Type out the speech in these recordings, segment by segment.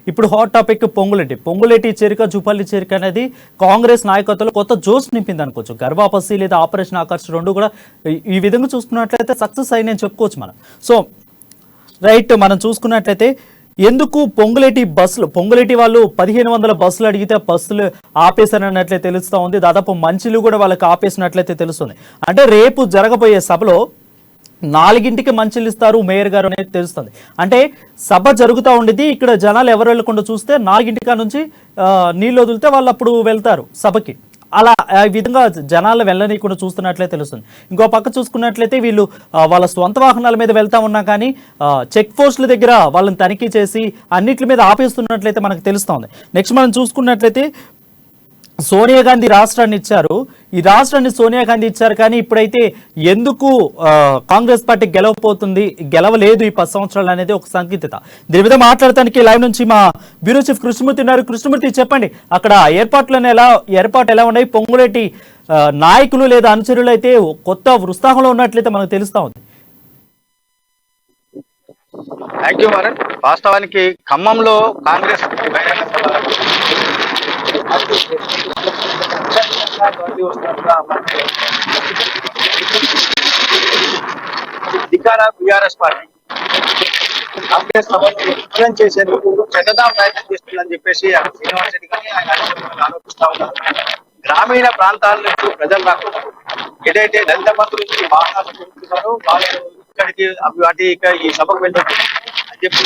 ఇప్పుడు hot topic Ponguleti చేరిక, జూపల్లి చేరిక అనేది కాంగ్రెస్ నాయకత్వంలో కొత్త జోష్ నింపింది అనుకోవచ్చు. గర్వాపసి లేదా ఆపరేషన్ ఆకర్ష్ రెండు కూడా ఈ విధంగా చూసుకున్నట్లయితే సక్సెస్ అయ్యి చెప్పుకోవచ్చు మనం. సో రైట్, మనం చూసుకున్నట్లయితే ఎందుకు పొంగులేటి వాళ్ళు 1500 బస్సులు అడిగితే బస్సులు ఆపేశారన్నట్లయితే తెలుస్తూ ఉంది. దాదాపు మంచిలు కూడా వాళ్ళకి ఆపేసినట్లయితే తెలుస్తుంది. అంటే రేపు జరగబోయే సభలో 4ంటికి మంచిలు ఇస్తారు మేయర్ గారు అనేది తెలుస్తుంది. అంటే సభ జరుగుతూ ఉండేది, ఇక్కడ జనాలు ఎవరు వెళ్ళకుండా చూస్తే 4ంటికా నుంచి నీళ్ళు వదిలితే వాళ్ళు అప్పుడు వెళ్తారు సభకి. అలా ఈ విధంగా జనాలు వెళ్ళనీయకుండా చూస్తున్నట్లయితే తెలుస్తుంది. ఇంకో పక్క చూసుకున్నట్లయితే వీళ్ళు వాళ్ళ స్వంత వాహనాల మీద వెళ్తా ఉన్నా కానీ చెక్ పోస్టుల దగ్గర వాళ్ళని తనిఖీ చేసి అన్నిటి మీద ఆపేస్తున్నట్లయితే మనకు తెలుస్తుంది. నెక్స్ట్ మనం చూసుకున్నట్లయితే సోనియా గాంధీ రాష్ట్రాన్ని ఇచ్చారు. ఈ రాష్ట్రాన్ని సోనియా గాంధీ ఇచ్చారు, కానీ ఇప్పుడైతే ఎందుకు కాంగ్రెస్ పార్టీ గెలవలేదు ఈ 10 సంవత్సరాలు అనేది ఒక సంకేతత. దీని మీద మాట్లాడటానికి లైవ్ నుంచి మా బ్యూరో చీఫ్ కృష్ణమూర్తి ఉన్నారు. కృష్ణమూర్తి, చెప్పండి, అక్కడ ఏర్పాట్లు ఎలా ఉన్నాయి? పొంగులేటి నాయకులు లేదా అనుచరులు అయితే కొత్త ఉత్సాహంలో ఉన్నట్లయితే మనకు తెలుస్తా ఉంది. Thank you Varun. వాస్తవానికి ఖమ్మంలో కాంగ్రెస్ బీఆర్ఎస్ పార్టీ కాంగ్రెస్ సభను చేసేందుకు చెడ్డదా ప్రయత్నం చేస్తుందని చెప్పేసి శ్రీనివాస్ రెడ్డి గారిని ఆయన ఆరోపిస్తా ఉన్నారు. గ్రామీణ ప్రాంతాల నుంచి ప్రజలు రాకుండా ఏదైతే దళిత బంధువుల నుంచి వాహనాలు చూస్తున్నారో వాళ్ళు ఇక్కడికి వాటి ఈ సభకు వెళ్తారు అని చెప్పి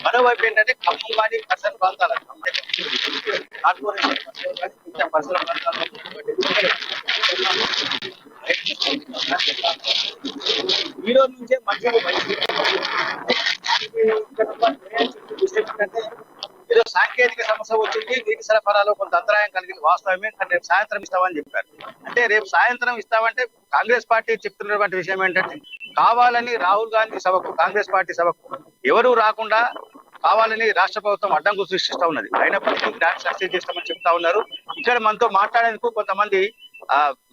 మరోవైపు ఏంటంటే ఖమ్మం కానీ పరిసర ప్రాంతాల పరిసర ప్రాంతాల్లో ఈ రోజు నుంచే మధ్యలో ఏదో సాంకేతిక సమస్య వచ్చింది, నీటి సరఫరాలో కొంత అంతరాయం కలిగింది వాస్తవమే, కానీ రేపు సాయంత్రం ఇస్తామని చెప్పారు. అంటే రేపు సాయంత్రం ఇస్తామంటే కాంగ్రెస్ పార్టీ చెప్తున్నటువంటి విషయం ఏంటంటే కావాలని రాహుల్ గాంధీ సభకు, కాంగ్రెస్ పార్టీ సభకు ఎవరు రాకుండా కావాలని రాష్ట్ర ప్రభుత్వం అడ్డంకు సృష్టిస్తా ఉన్నది. అయినప్పటికీ గ్రాండ్ సక్సెస్ చేస్తామని చెప్తా ఉన్నారు. ఇక్కడ మనతో మాట్లాడేందుకు కొంతమంది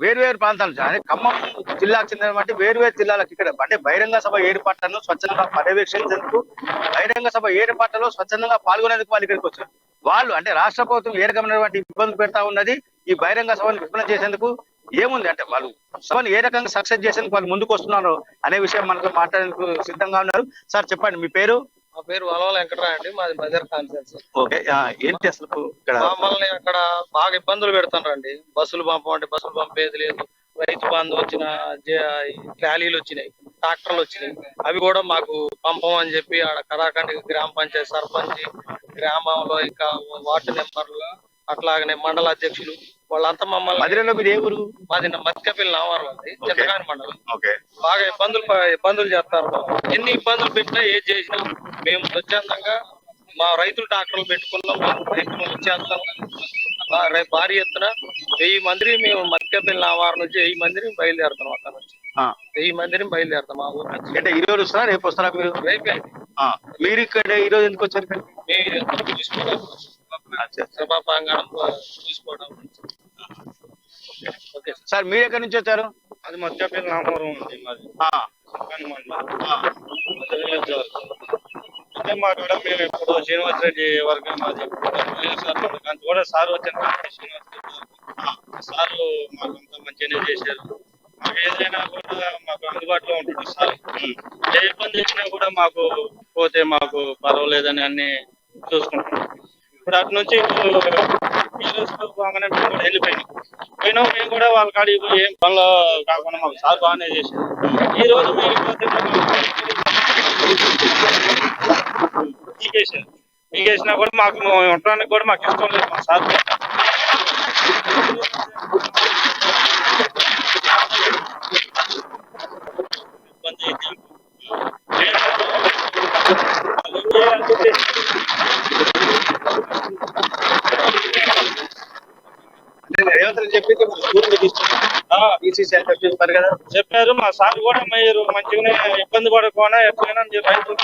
వేర్వేరు ప్రాంతాల నుంచి, అంటే ఖమ్మం జిల్లాకు చెందినటువంటి వేర్వేరు జిల్లాలకు ఇక్కడ అంటే బహిరంగ సభ ఏర్పాట్లను స్వచ్ఛందంగా పర్యవేక్షించేందుకు, బహిరంగ సభ ఏర్పాట్లలో స్వచ్ఛందంగా పాల్గొనేందుకు వాళ్ళు ఇక్కడికి వచ్చారు. వాళ్ళు అంటే రాష్ట్ర ప్రభుత్వం ఏ రకమైనటువంటి ఇబ్బందులు పెడతా ఉన్నది, ఈ బహిరంగ సభను విఫలం చేసేందుకు ఏముంది అంటే వాళ్ళు సభను ఏ రకంగా సక్సెస్ చేసేందుకు వాళ్ళు ముందుకు వస్తున్నారు అనే విషయం మనతో మాట్లాడేందుకు సిద్ధంగా ఉన్నారు. సార్ చెప్పండి, మీ పేరు? మా పేరు వలవల వెంకటరావు అండి, మాది బజార్ కాన్ఫరెన్స్. ఓకే, ఏంటి అసలు ఇక్కడ మమ్మల్ని అక్కడ బాగా ఇబ్బందులు పెడుతున్నారండి. బస్సులు పంపమంటే బస్సులు పంపేది లేదు. రైతు బంధు వచ్చిన ర్యాలీలు వచ్చినాయి, ట్రాక్టర్లు వచ్చినాయి, అవి కూడా మాకు పంపమని చెప్పి ఆడ కరాకండి గ్రామ పంచాయతీ సర్పంచ్, గ్రామంలో ఇంకా వార్డు మెంబర్లు, అట్లాగనే మండల అధ్యక్షులు వాళ్ళంతా మమ్మల్ని మాది మత్స్యపల్లి నావారం అండి, చింతకాని మండలం. బాగా ఇబ్బందులు చేస్తారు. ఎన్ని ఇబ్బందులు పెట్టినా ఏది చేసినా మేము స్వచ్ఛందంగా మా రైతులు ట్రాక్టర్లు పెట్టుకున్నాం, రైతులు ఇచ్చేస్తాం. రేపు భారీ ఎత్తున 1000 మంది మేము మత్స్యపల్లి నావారం నుంచి 1000 మందిని బయలుదేరుతాం. అక్కడ నుంచి 1000 మందిని బయలుదేరుతాం మా ఊరు నుంచి. అంటే ఈ రోజు వస్తారా, రేపు వస్తారా? రేపే. మీరు ఇక్కడ ఈ రోజు ఎందుకు వచ్చారు? చూసుకోవడం, సభా ప్రాంగణం చూసుకోవడం. ఓకే సార్, మీరు ఎక్కడి నుంచి వచ్చారు? అది మత్స్యపల్లి నామవరం ఉంది మాది. అంటే మా కూడా మేము ఇప్పుడు శ్రీనివాస్ రెడ్డి వర్గం మాది సార్ కూడా సార్ వచ్చారు. శ్రీనివాస్ రెడ్డి సార్లు మాకు అంతా మంచిగానే చేశారు. మాకు ఏదైనా కూడా మాకు అందుబాటులో ఉంటుంది సార్. ఏ ఇబ్బంది వచ్చినా కూడా మాకు పోతే మాకు పర్వాలేదని అన్ని చూసుకుంటాం. ఇప్పుడు అటు నుంచి బాగానే మేము కూడా వెళ్ళిపోయినాం. మేము కూడా వాళ్ళ కాడికి పోయి ఏం పనులు కాకుండా మాకు సార్ బాగానే చేశారు. ఈ రోజు మీకేసినా కూడా మాకు ఉండడానికి కూడా మాకు ఇష్టం లేదు. మా సార్ ఇబ్బంది చెప్పారు. మా సార్ కూడా మీరు మంచిగానే ఇబ్బంది పడకుండా ఎట్లయినా రైతులు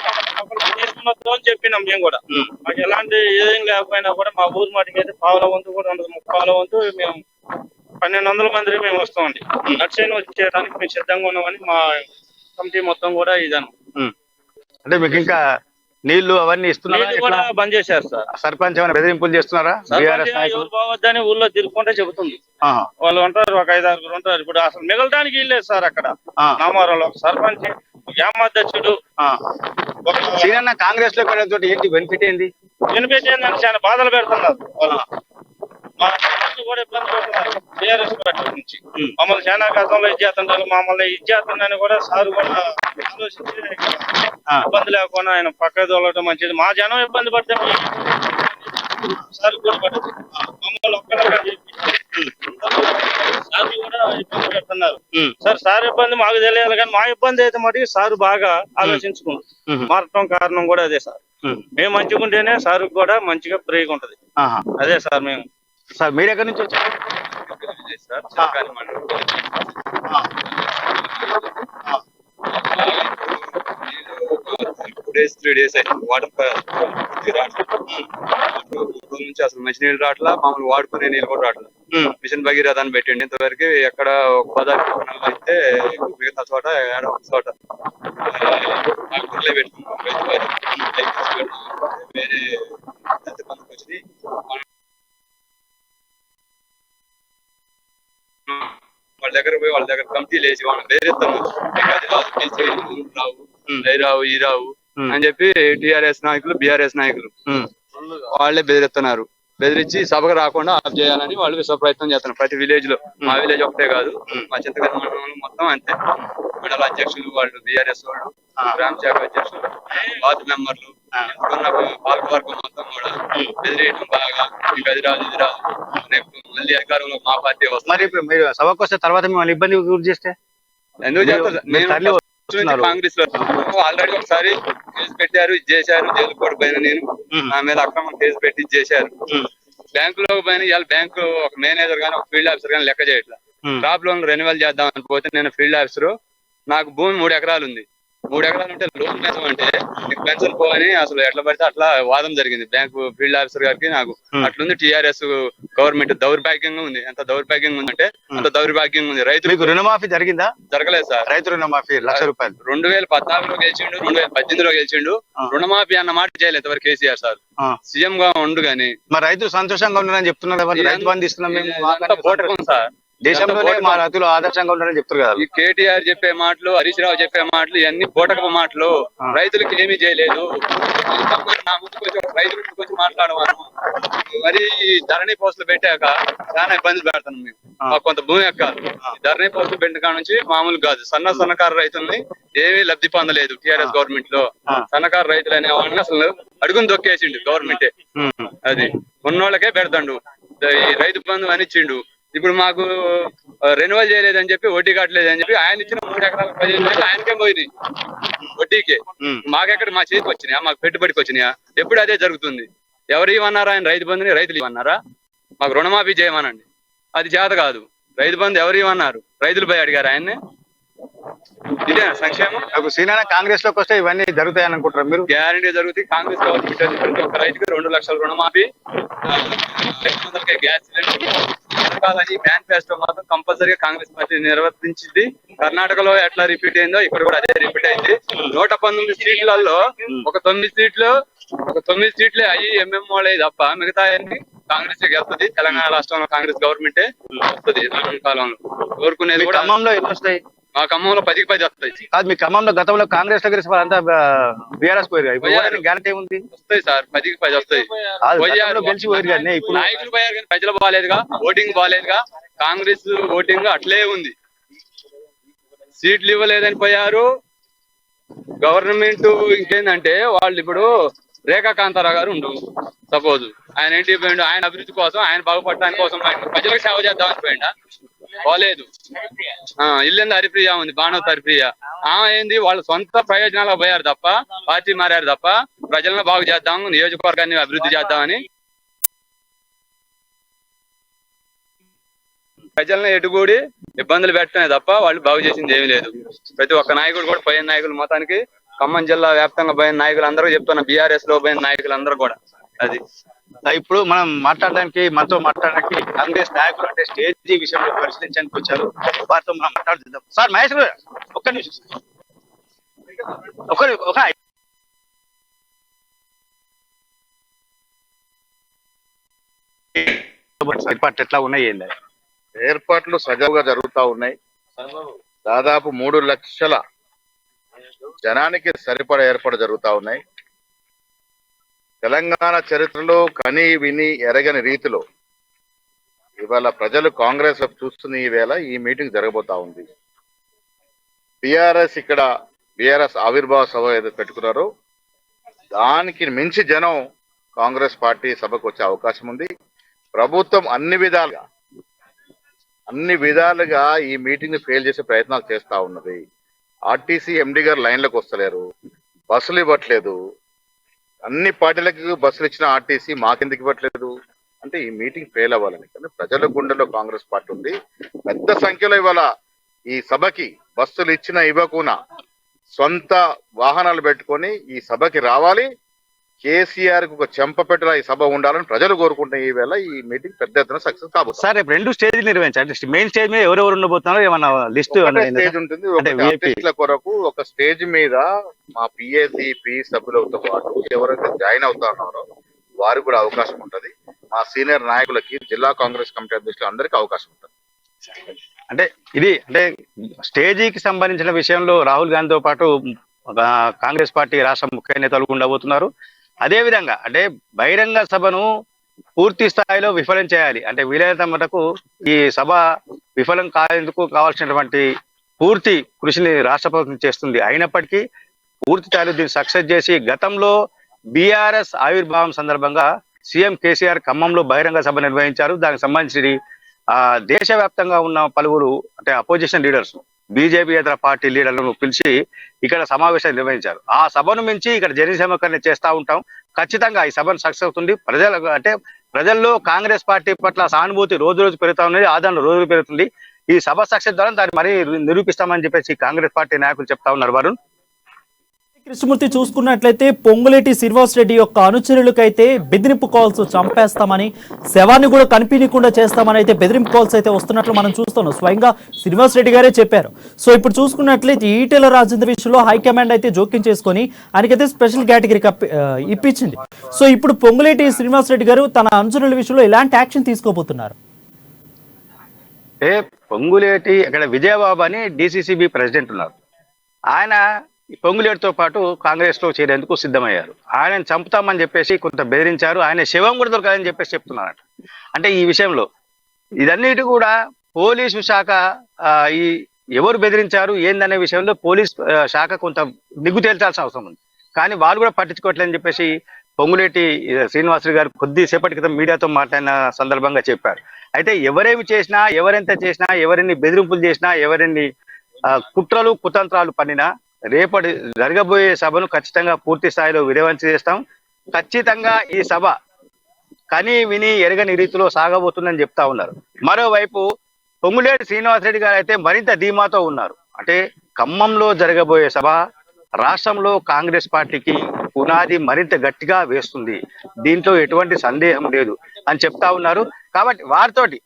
తీసుకున్నట్టు అని చెప్పినాం. మేము కూడా మాకు ఎలాంటి ఏదేం లేకపోయినా కూడా మా ఊరు మాటికి అయితే పావుల వంతు కూడా ఉండదు. 30 వంతు మేము 1200 మంది మేము వస్తామండి. నడిచేని వచ్చేయడానికి మేము సిద్ధంగా ఉన్నామని మా కమిటీ మొత్తం కూడా ఇదను. అంటే మీకు ఇంకా నీళ్లు అవన్నీ ఇస్తున్నారా? నీళ్లు కూడా బంద్ చేశారు సార్. సర్పంచ్ ఏమైనా బెదిరింపులు చేస్తున్నారా? సర్పంచ్ ఎవరు బాగొద్దని ఊళ్ళో తిరుగుకుంటే చెబుతుంది. వాళ్ళు ఉంటారు, ఒక 5-6 ఉంటారు. ఇప్పుడు అసలు మిగలడానికి ఇల్లేదు సార్ అక్కడ నామారంలో. సర్పంచ్ గ్రామాధ్యక్షుడు సీనన్న కాంగ్రెస్ లో తోటి ఏంటి బెనిఫిట్ ఏంది? బెనిఫిట్ ఏంటంటే చాలా బాధలు పెడుతున్నారు వాళ్ళు. మా సర్పంచ్ కూడా ఇబ్బంది పెడుతున్నారు టీఆర్ఎస్ పార్టీ నుంచి. మమ్మల్ని చాలా గతంలో ఇచ్చేస్తుంటారు, మమ్మల్ని ఇచ్చేస్తుందని కూడా సార్ కూడా ఆలోచించి ఇబ్బంది లేకుండా ఆయన పక్క తోలటం మంచిది. మా జనం ఇబ్బంది పడితే సార్ కూడా పడుతుంది. మమ్మల్ని ఒక్కడే సార్ కూడా ఇబ్బంది పెడుతున్నారు సార్. సార్ ఇబ్బంది మాకు తెలియాలి కానీ మా ఇబ్బంది అయితే మటుకు సార్ బాగా ఆలోచించుకుంటారు. మారటం కారణం కూడా అదే సార్. మేము మంచిగా ఉంటేనే సార్ కూడా మంచిగా ఫ్రీగా ఉంటది. అదే సార్. మేము సార్ మీరు ఎక్కడి నుంచి వచ్చారు? Three days వాటర్ నుంచి అసలు మంచి నీళ్ళు రావట్లా, మామూలు వాడుకునే నీళ్ళు కూడా రావట్లా. మిషన్ భగీరథాన్ని పెట్టండి. ఇంతవరకు ఎక్కడ 10 అయితే మిగతా చోట ఒక చోట పెట్టుకున్నాం. వేరే పనులకు వచ్చి వాళ్ళ దగ్గర పోయి వాళ్ళ దగ్గర కమిటీలు వేసి వాళ్ళని బెదిరిస్తాను. రావు ఈ రావు అని చెప్పి టిఆర్ఎస్ నాయకులు బిఆర్ఎస్ నాయకులు వాళ్ళే బెదిరిస్తున్నారు. బెదిరించి సభకు రాకుండా ఆఫ్ చేయాలని వాళ్ళు విశ్వ ప్రయత్నం చేస్తున్నారు. ప్రతి విలేజ్ లో, మా విలేజ్ ఒకటే కాదు, మా చింతగడ్డ మండలంలో మొత్తం అంతే. మండల అధ్యక్షులు వాళ్ళు, బిఆర్ఎస్ వాళ్ళు, గ్రామ శాఖ అధ్యక్షులు, వార్డు మెంబర్లు, ఇప్పుడున్న పాలకవర్గం మొత్తం కూడా బెదిరియడం బాగా. మీకు అది రాదు ఇది రాదు, రేపు మళ్ళీ అధికారంలో మా పార్టీ వస్తుంది. మరి ఇప్పుడు మీరు సభకు వస్తే తర్వాత మిమ్మల్ని ఇబ్బంది గురి చేస్తే ఎందుకు చేస్తారు? కాంగ్రెస్ లో ఆల్రెడీ ఒకసారి కేసు పెట్టారు, ఇది చేశారు. జైలు కూడా పోయిన నేను, నా మీద అక్రమం కేసు పెట్టి ఇది చేశారు. బ్యాంకులో పోయిన ఇవాళ బ్యాంకు ఒక మేనేజర్ గానీ ఒక ఫీల్డ్ ఆఫీసర్ గానీ లెక్క చేయట్లా. క్రాప్ లోన్ రెన్యువల్ చేద్దాం అని పోతే నేను ఫీల్డ్ ఆఫీసర్, నాకు భూమి 3 ఎకరాలు ఉంది. 3 ఎకరాలు ఉంటే లోన్ పెంచమంటే నీకు పెన్షన్ పోవని అసలు ఎట్లా పడితే అట్లా వాదం జరిగింది బ్యాంకు ఫీల్డ్ ఆఫీసర్ గారికి నాకు. అట్లుంది టీఆర్ఎస్ గవర్నమెంట్. దౌర్భాగ్యంగా ఉంది. ఎంత దౌర్భాగ్యంగా ఉందంటే అంత దౌర్భాగ్యంగా ఉంది. రైతులకు రుణమాఫీ జరిగిందా? జరగలేదు సార్. రైతు రుణమాఫీ 1,00,000 రూపాయలు 2014లో గెలిచిండు, 2018లో గెలిచిండు. రుణమాఫీ అన్న మాట చేయలేదు ఎవరు కేసీఆర్ సార్. సీఎం గా ఉండు గానీ మరి రైతులు సంతోషంగా ఉన్నారని చెప్తున్నారు. రైతు బంధు ఇస్తున్నాం మేము సార్. దేశంలోనే మా రైతులు ఆదర్శంగా ఉన్నారని చెప్తారు కదా. ఈ కేటీఆర్ చెప్పే మాటలు, హరీష్ రావు చెప్పే మాటలు ఇవన్నీ బోటకపు మాటలు. రైతులకు ఏమీ చేయలేదు. నా ముందుకు వచ్చి రైతుల ముందుకు వచ్చి మాట్లాడవాను. మరి ధరణి పోస్టులు పెట్టాక చాలా ఇబ్బందులు పెడతాను మేము. మాకు కొంత భూమి ఎక్కాలి. ధరణి పోస్టులు పెట్టిన కాడ నుంచి మామూలు కాదు, సన్నకారు రైతుల్ని ఏమీ లబ్ధి పొందలేదు టీఆర్ఎస్ గవర్నమెంట్ లో. సన్నకారు రైతులు అనే వాళ్ళని అసలు అడుగుని దొక్కేసిండు గవర్నమెంటే. అది ఉన్నోళ్ళకే పెడతాడు. ఈ రైతు బంధు అని ఇచ్చిండు. ఇప్పుడు మాకు రెన్యువల్ చేయలేదని చెప్పి, వడ్డీ కట్టలేదని చెప్పి ఆయన ఇచ్చిన 3 ఎకరాలకు 15 వేలు ఆయనకే పోయింది వడ్డీకే. మాకెక్కడ మా చేతికి వచ్చినాయా? మాకు పెట్టుబడికి వచ్చినాయా? ఎప్పుడు అదే జరుగుతుంది. ఎవరు ఇవ్వన్నారా ఆయన రైతు బంధుని? రైతులు ఇవ్వన్నారా? మాకు రుణమాఫీ చేయమనండి, అది చేత కాదు. రైతు బంధు ఎవరు ఇవ్వన్నారు? రైతులు పోయి అడిగారు ఆయన్ని. ఇదే సంక్షేమం. సీనారా కాంగ్రెస్ లోకి వస్తే ఇవన్నీ జరుగుతాయని అనుకుంటారు మీరు? గ్యారంటీ జరుగుతాయి. కాంగ్రెస్ గవర్నమెంట్ ప్రతి ఒక్క రైతుకి 2 లక్షల రుణమాఫీ, 500 గ్యాస్ సిలిండర్ మేనిఫెస్టో మాత్రం కంపల్సరీగా కాంగ్రెస్ పార్టీ నిర్వర్తించింది. కర్ణాటకలో ఎట్లా రిపీట్ అయిందో ఇక్కడ కూడా అదే రిపీట్ అయింది. 119 సీట్లలో ఒక 9 సీట్లే అయ్యి ఎంఎంఓలే తప్ప మిగతా కాంగ్రెస్ గెలుస్తుంది. తెలంగాణ రాష్ట్రంలో కాంగ్రెస్ గవర్నమెంటే వస్తుంది రానున్న కాలంలో. కోరుకునేది కూడా ఖమ్మంలో ఎన్ని వస్తాయి? మా ఖమ్మంలో 10కి 10 వస్తాయి. కాదు, మీ ఖమ్మంలో గతంలో కాంగ్రెస్ దగ్గర అంతా బీఆర్ఎస్ పోయారు. గ్యారంటీ ఉంది. వస్తాయి సార్, 10కి 10 వస్తాయి. గెలిచి పోయారు కానీ ఇప్పుడు నాయకులు పోయారు కానీ ప్రజలు బాగాలేదుగా, ఓటింగ్ బాగాలేదుగా. కాంగ్రెస్ ఓటింగ్ అట్లే ఉంది. సీట్లు ఇవ్వలేదని పోయారు. గవర్నమెంట్ ఇంకేందంటే వాళ్ళు ఇప్పుడు రేఖా కాంతారావు గారు ఉండు, సపోజ్ ఆయన ఏంటి పోయిండు, ఆయన అభివృద్ధి కోసం, ఆయన బాగుపడటానికి కోసం ప్రజలకు సేవ చేద్దామని పోయిండా? పోలేదు. ఇల్లు హరిప్రియ ఉంది, బాణవతి హరిప్రియ. ఏంది వాళ్ళ సొంత ప్రయోజనాలకు పోయారు తప్ప, పార్టీ మారారు తప్ప ప్రజలను బాగు చేద్దాం, నియోజకవర్గాన్ని అభివృద్ధి చేద్దామని ప్రజలను ఎటుగూడి ఇబ్బందులు పెట్టడమే తప్ప వాళ్ళు బాగు చేసింది ఏమీ లేదు. ప్రతి ఒక్క నాయకుడు కూడా పోయిన నాయకులు మొత్తానికి ఖమ్మం జిల్లా వ్యాప్తంగా పోయిన నాయకులు అందరూ చెప్తున్నా, బీఆర్ఎస్ లో పోయిన నాయకులు అందరూ కూడా అది ఇప్పుడు మనం మనతో మాట్లాడడానికి కాంగ్రెస్ నాయకులు అంటే స్టేజీ విషయంలో పరిశీలించడానికి వచ్చారు. వారితో మనం మాట్లాడుతుందాం. సార్ మహేష్ గారు, ఒక్క నిమిషం సార్. ఒక ఏర్పాట్లు ఎట్లా ఉన్నాయి ఏంది? ఏర్పాట్లు సజావుగా జరుగుతా ఉన్నాయి. దాదాపు 3 లక్షల జనానికి సరిపడా ఏర్పాటు జరుగుతా ఉన్నాయి. తెలంగాణ చరిత్రలో కని విని ఎరగని రీతిలో ఇవాళ ప్రజలు కాంగ్రెస్ వైపు చూస్తున్న ఈ వేళ ఈ మీటింగ్ జరగబోతా ఉంది. బీఆర్ఎస్ ఆవిర్భావ సభ ఏదో పెట్టుకున్నారో దానికి మించి జనం కాంగ్రెస్ పార్టీ సభకు వచ్చే అవకాశం ఉంది. ప్రభుత్వం అన్ని విధాలుగా ఈ మీటింగ్ ఫెయిల్ చేసే ప్రయత్నాలు చేస్తా ఉన్నది. ఆర్టీసీ ఎండి గారు లైన్లకు వస్తలేరు, బస్సులు ఇవ్వట్లేదు. అన్ని పార్టీలకు బస్సులు ఇచ్చిన ఆర్టీసీ మాకెందుకు ఇవ్వట్లేదు అంటే ఈ మీటింగ్ ఫెయిల్ అవ్వాలని. కానీ ప్రజల గుండెలో కాంగ్రెస్ పార్టీ ఉంది. పెద్ద సంఖ్యలో ఇవాళ ఈ సభకి బస్సులు ఇవ్వకుండా సొంత వాహనాలు పెట్టుకొని ఈ సభకి రావాలి. కేసీఆర్ కు ఒక చెంపపెట్టులా ఈ సభ ఉండాలని ప్రజలు కోరుకుంటున్న ఈ వేళ ఈ మీటింగ్ పెద్ద ఎత్తున సక్సెస్ కాబోతుంది. సార్ రేపు 2 స్టేజ్లు నిర్వహించారు. మెయిన్ స్టేజ్ మీద ఎవరెవరు ఉండబోతున్నారో ఏమన్నా లిస్ట్ స్టేజ్ ఉంటుంది. ఆర్టిస్టుల కొరకు ఒక స్టేజ్ మీద మా పిఏసీ సభ్యులతో పాటు ఎవరైతే జాయిన్ అవుతున్నారో వారికి కూడా అవకాశం ఉంటది. మా సీనియర్ నాయకులకి, జిల్లా కాంగ్రెస్ కమిటీ అధ్యక్షులు అందరికీ అవకాశం ఉంటుంది. అంటే స్టేజీకి సంబంధించిన విషయంలో రాహుల్ గాంధీతో పాటు కాంగ్రెస్ పార్టీ రాష్ట్ర ముఖ్య నేతలు ఉండబోతున్నారు. అదే విధంగా బహిరంగ సభను పూర్తి స్థాయిలో విఫలం చేయాలి. వీలైనంత మటుకు ఈ సభ విఫలం కాలేందుకు కావాల్సినటువంటి పూర్తి కృషిని రాష్ట్ర ప్రభుత్వం చేస్తుంది. అయినప్పటికీ పూర్తి స్థాయిలో దీన్ని సక్సెస్ చేసి గతంలో బీఆర్ఎస్ ఆవిర్భావం సందర్భంగా సీఎం కేసీఆర్ ఖమ్మంలో బహిరంగ సభ నిర్వహించారు. దానికి సంబంధించి దేశవ్యాప్తంగా ఉన్న పలువురు అపోజిషన్ లీడర్స్, బీజేపీ ఇతర పార్టీ లీడర్లను పిలిచి ఇక్కడ సమావేశాలు నిర్వహించారు. ఆ సభను మించి ఇక్కడ జనసమీకరణ చేస్తూ ఉంటాం. ఖచ్చితంగా ఈ సభను సక్సెస్ అవుతుంది. ప్రజల్లో కాంగ్రెస్ పార్టీ పట్ల సానుభూతి రోజు రోజు పెరుగుతా ఉన్నది, ఆదరణ రోజు పెరుగుతుంది. ఈ సభ సక్సెస్ ద్వారా దాన్ని మరీ నిరూపిస్తామని చెప్పేసి కాంగ్రెస్ పార్టీ నాయకులు చెప్తా ఉన్నారు. వరుణ్, కృష్ణమూర్తి చూసుకున్నట్లయితే పొంగులేటి శ్రీనివాస్ రెడ్డి యొక్క అనుచరులకైతే బెదిరింపు కాల్స్, చంపేస్తామని, శవాన్ని కూడా కనిపించకుండా చేస్తామని అయితే బెదిరింపు కాల్స్ అయితే వస్తున్నట్లు మనం చూస్తున్నాం. స్వయంగా శ్రీనివాస్ రెడ్డి గారే చెప్పారు. సో ఇప్పుడు చూసుకున్నట్లయితే ఈటెల రాజేందర్ విషయంలో హైకమాండ్ అయితే జోక్యం చేసుకొని ఆయనకైతే స్పెషల్ కేటగిరీ ఇప్పించింది. సో ఇప్పుడు పొంగులేటి శ్రీనివాస్ రెడ్డి గారు తన అనుచరుల విషయంలో ఎలాంటి యాక్షన్ తీసుకోబోతున్నారు? పొంగులేటి అక్కడ విజయబాబు అని డిసిసిబి ప్రెసిడెంట్ ఉన్నారు. ఆయన పొంగులేటితో పాటు కాంగ్రెస్ లో చేరేందుకు సిద్ధమయ్యారు. ఆయనను చంపుతామని చెప్పేసి కొంత బెదిరించారు. ఆయన శవం కూడా దొరకాలని చెప్పేసి చెప్తున్నారట. ఈ విషయంలో ఇదన్నిటి కూడా పోలీసు శాఖ ఈ ఎవరు బెదిరించారు ఏందనే విషయంలో పోలీస్ శాఖ కొంత నిగ్గు తేల్చాల్సిన అవసరం ఉంది. కానీ వాళ్ళు కూడా పట్టించుకోవట్లేదని చెప్పేసి పొంగులేటి శ్రీనివాసరెడ్డి గారు కొద్దిసేపటి క్రితం మీడియాతో మాట్లాడిన సందర్భంగా చెప్పారు. అయితే ఎవరేమి చేసినా, ఎవరెంత చేసినా, ఎవరిని బెదిరింపులు చేసినా, ఎవరిని కుట్రలు కుతంత్రాలు పన్నినా రేపటి జరగబోయే సభను ఖచ్చితంగా పూర్తి స్థాయిలో విరమించి చేస్తాం. ఖచ్చితంగా ఈ సభ కని విని ఎరగని రీతిలో సాగబోతుందని చెప్తా ఉన్నారు. మరోవైపు పొంగులేటి శ్రీనివాసరెడ్డి గారు అయితే మరింత ధీమాతో ఉన్నారు. ఖమ్మంలో జరగబోయే సభ రాష్ట్రంలో కాంగ్రెస్ పార్టీకి పునాది మరింత గట్టిగా వేస్తుంది, దీంట్లో ఎటువంటి సందేహం లేదు అని చెప్తా ఉన్నారు. కాబట్టి వారితోటి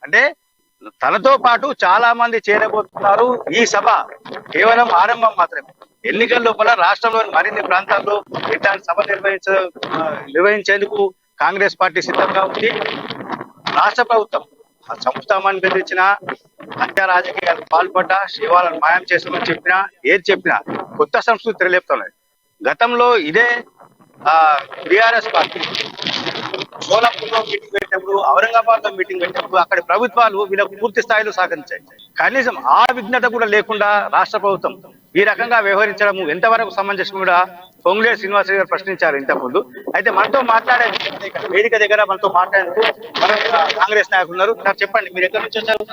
తనతో పాటు చాలా మంది చేరబోతున్నారు. ఈ సభ కేవలం ఆరంభం మాత్రమే. ఎన్నికల లోపల రాష్ట్రంలోని మరిన్ని ప్రాంతాల్లో ఇట్లాంటి సభ నిర్వహించేందుకు కాంగ్రెస్ పార్టీ సిద్ధంగా ఉంది. రాష్ట్ర ప్రభుత్వం చంపుతామని బెదిరించిన, హత్య రాజకీయాలకు పాల్పడ్డా, శివాలను మాయం చేస్తామని చెప్పినా, ఏది చెప్పినా కొత్త సంస్కృతి తెరలేపుతున్నది. గతంలో ఇదే బీఆర్ఎస్ పార్టీ సోలాపూర్లో మీటింగ్ పెట్టినప్పుడు, ఔరంగాబాద్ లో మీటింగ్ పెట్టినప్పుడు అక్కడ ప్రభుత్వాలు వీళ్ళకు పూర్తి స్థాయిలో సహకరించాయి. కనీసం ఆ విఘ్నత కూడా లేకుండా రాష్ట్ర ప్రభుత్వం ఈ రకంగా వ్యవహరించడం ఎంతవరకు సమంజసం కూడా పొంగులేటి శ్రీనివాసరెడ్డి గారు ప్రశ్నించారు ఇంతకుముందు. అయితే మనతో మాట్లాడేందుకు వేదిక దగ్గర మనతో మాట్లాడేందుకు కాంగ్రెస్ నాయకులు ఉన్నారు. సార్ చెప్పండి, మీరు ఎక్కడి నుంచి వచ్చారు?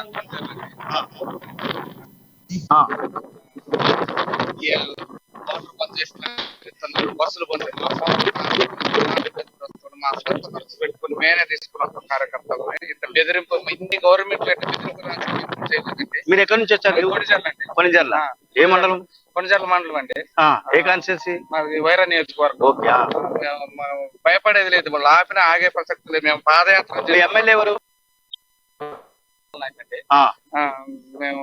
బస్సులు మా సొంత ఖర్చు పెట్టుకుని మేమే తీసుకున్నాం కార్యకర్తలు. ఇంత బెదిరింపు ఇన్ని గవర్నమెంట్ చేయలేదండి. మీరు ఎక్కడి నుంచి వచ్చారు? కొనిజర్ల అండి. కొనిజర్ల ఏ మండలం? కొనిజర్ల మండలం అండి. ఏ కాన్స్టిట్యున్సీ? మాది వైరా నియోజకవర్గం. ఓకే. భయపడేది లేదు, వాళ్ళు ఆపినా ఆగే ప్రసక్తి లేదు. మేము పాదయాత్ర మీ ఎమ్మెల్యే ఎవరు? మేము